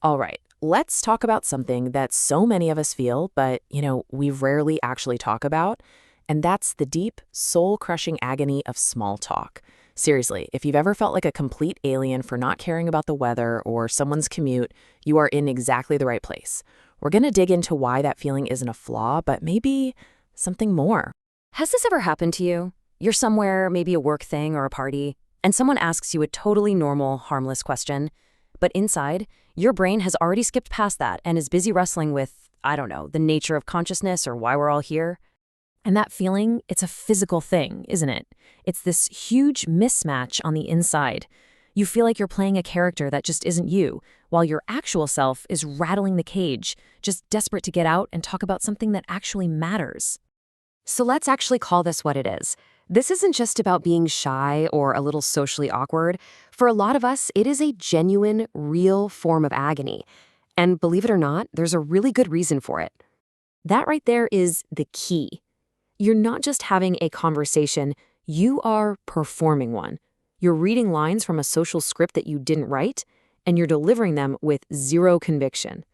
All right, let's talk about something that so many of us feel, but, we rarely actually talk about, and that's the deep, soul-crushing agony of small talk. Seriously, if you've ever felt like a complete alien for not caring about the weather or someone's commute, you are in exactly the right place. We're going to dig into why that feeling isn't a flaw, but maybe something more. Has this ever happened to you? You're somewhere, maybe a work thing or a party, and someone asks you a totally normal, harmless question, but inside, your brain has already skipped past that and is busy wrestling with, I don't know, the nature of consciousness or why we're all here. And that feeling, it's a physical thing, isn't it? It's this huge mismatch on the inside. You feel like you're playing a character that just isn't you, while your actual self is rattling the cage, just desperate to get out and talk about something that actually matters. So let's actually call this what it is. This isn't just about being shy or a little socially awkward. For a lot of us, it is a genuine, real form of agony. And believe it or not, there's a really good reason for it. That right there is the key. You're not just having a conversation, you are performing one. You're reading lines from a social script that you didn't write, and you're delivering them with zero conviction.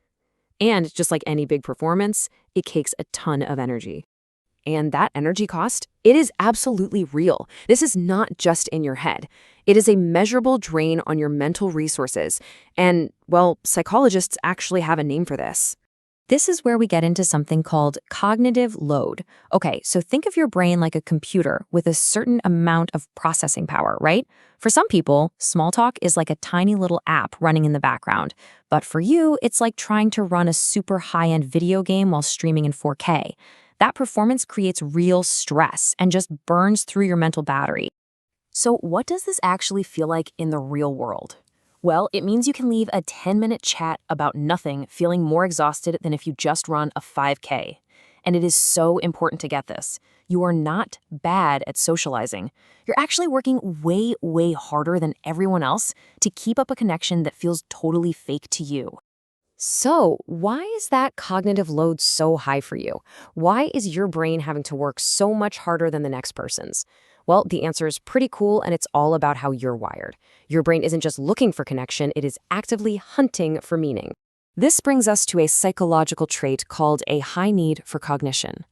And just like any big performance, it takes a ton of energy. And that energy cost, it is absolutely real. This is not just in your head. It is a measurable drain on your mental resources. And, well, psychologists actually have a name for this. This is where we get into something called cognitive load. Okay, so think of your brain like a computer with a certain amount of processing power, right? For some people, small talk is like a tiny little app running in the background. But for you, it's like trying to run a super high-end video game while streaming in 4K. That performance creates real stress and just burns through your mental battery. So what does this actually feel like in the real world? Well, it means you can leave a 10-minute chat about nothing feeling more exhausted than if you just run a 5K. And it is so important to get this. You are not bad at socializing. You're actually working way, way harder than everyone else to keep up a connection that feels totally fake to you. So, why is that cognitive load so high for you? Why is your brain having to work so much harder than the next person's? Well, the answer is pretty cool, and it's all about how you're wired. Your brain isn't just looking for connection, it is actively hunting for meaning. This brings us to a psychological trait called a high need for cognition.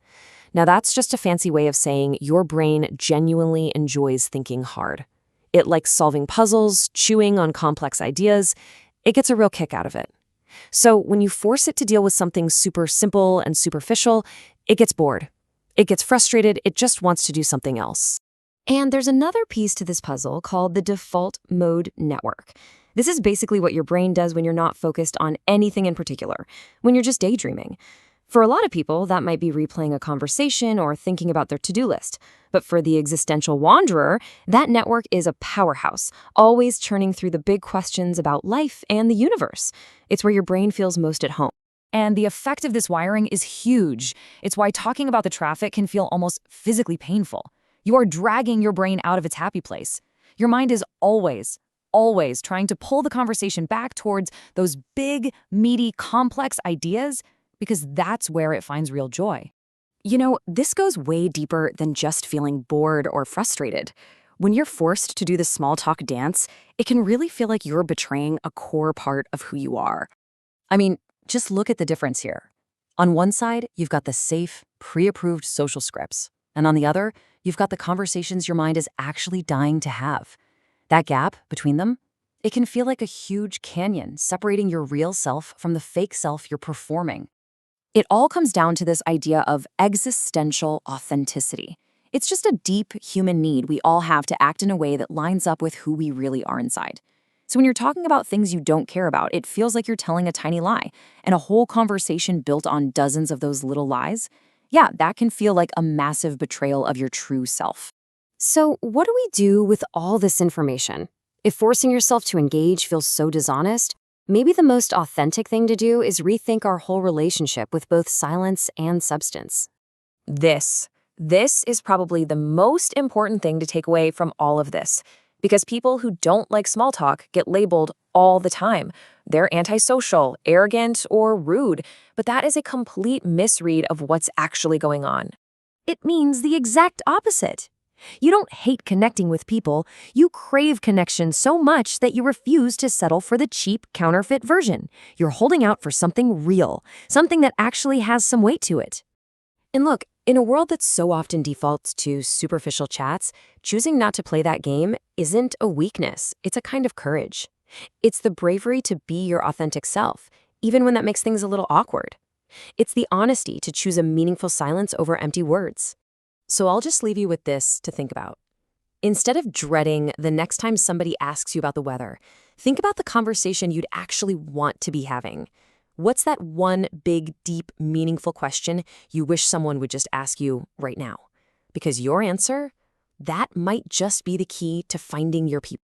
Now, that's just a fancy way of saying your brain genuinely enjoys thinking hard. It likes solving puzzles, chewing on complex ideas. It gets a real kick out of it. So when you force it to deal with something super simple and superficial, it gets bored. It gets frustrated, it just wants to do something else. And there's another piece to this puzzle called the default mode network. This is basically what your brain does when you're not focused on anything in particular, when you're just daydreaming. For a lot of people, that might be replaying a conversation or thinking about their to-do list. But for the existential wanderer, that network is a powerhouse, always churning through the big questions about life and the universe. It's where your brain feels most at home. And the effect of this wiring is huge. It's why talking about the traffic can feel almost physically painful. You are dragging your brain out of its happy place. Your mind is always trying to pull the conversation back towards those big, meaty, complex ideas because that's where it finds real joy. You know, this goes way deeper than just feeling bored or frustrated. When you're forced to do the small talk dance, it can really feel like you're betraying a core part of who you are. I mean, just look at the difference here. On one side, you've got the safe, pre-approved social scripts. And on the other, you've got the conversations your mind is actually dying to have. That gap between them, it can feel like a huge canyon separating your real self from the fake self you're performing. It all comes down to this idea of existential authenticity. It's just a deep human need we all have to act in a way that lines up with who we really are inside. So when you're talking about things you don't care about, it feels like you're telling a tiny lie, and a whole conversation built on dozens of those little lies, yeah, that can feel like a massive betrayal of your true self. So what do we do with all this information? If forcing yourself to engage feels so dishonest, maybe the most authentic thing to do is rethink our whole relationship with both silence and substance. This is probably the most important thing to take away from all of this, because people who don't like small talk get labeled all the time. They're antisocial, arrogant, or rude, but that is a complete misread of what's actually going on. It means the exact opposite. You don't hate connecting with people, you crave connection so much that you refuse to settle for the cheap, counterfeit version. You're holding out for something real, something that actually has some weight to it. And look, in a world that so often defaults to superficial chats, choosing not to play that game isn't a weakness, it's a kind of courage. It's the bravery to be your authentic self, even when that makes things a little awkward. It's the honesty to choose a meaningful silence over empty words. So I'll just leave you with this to think about. Instead of dreading the next time somebody asks you about the weather, think about the conversation you'd actually want to be having. What's that one big, deep, meaningful question you wish someone would just ask you right now? Because your answer, that might just be the key to finding your people.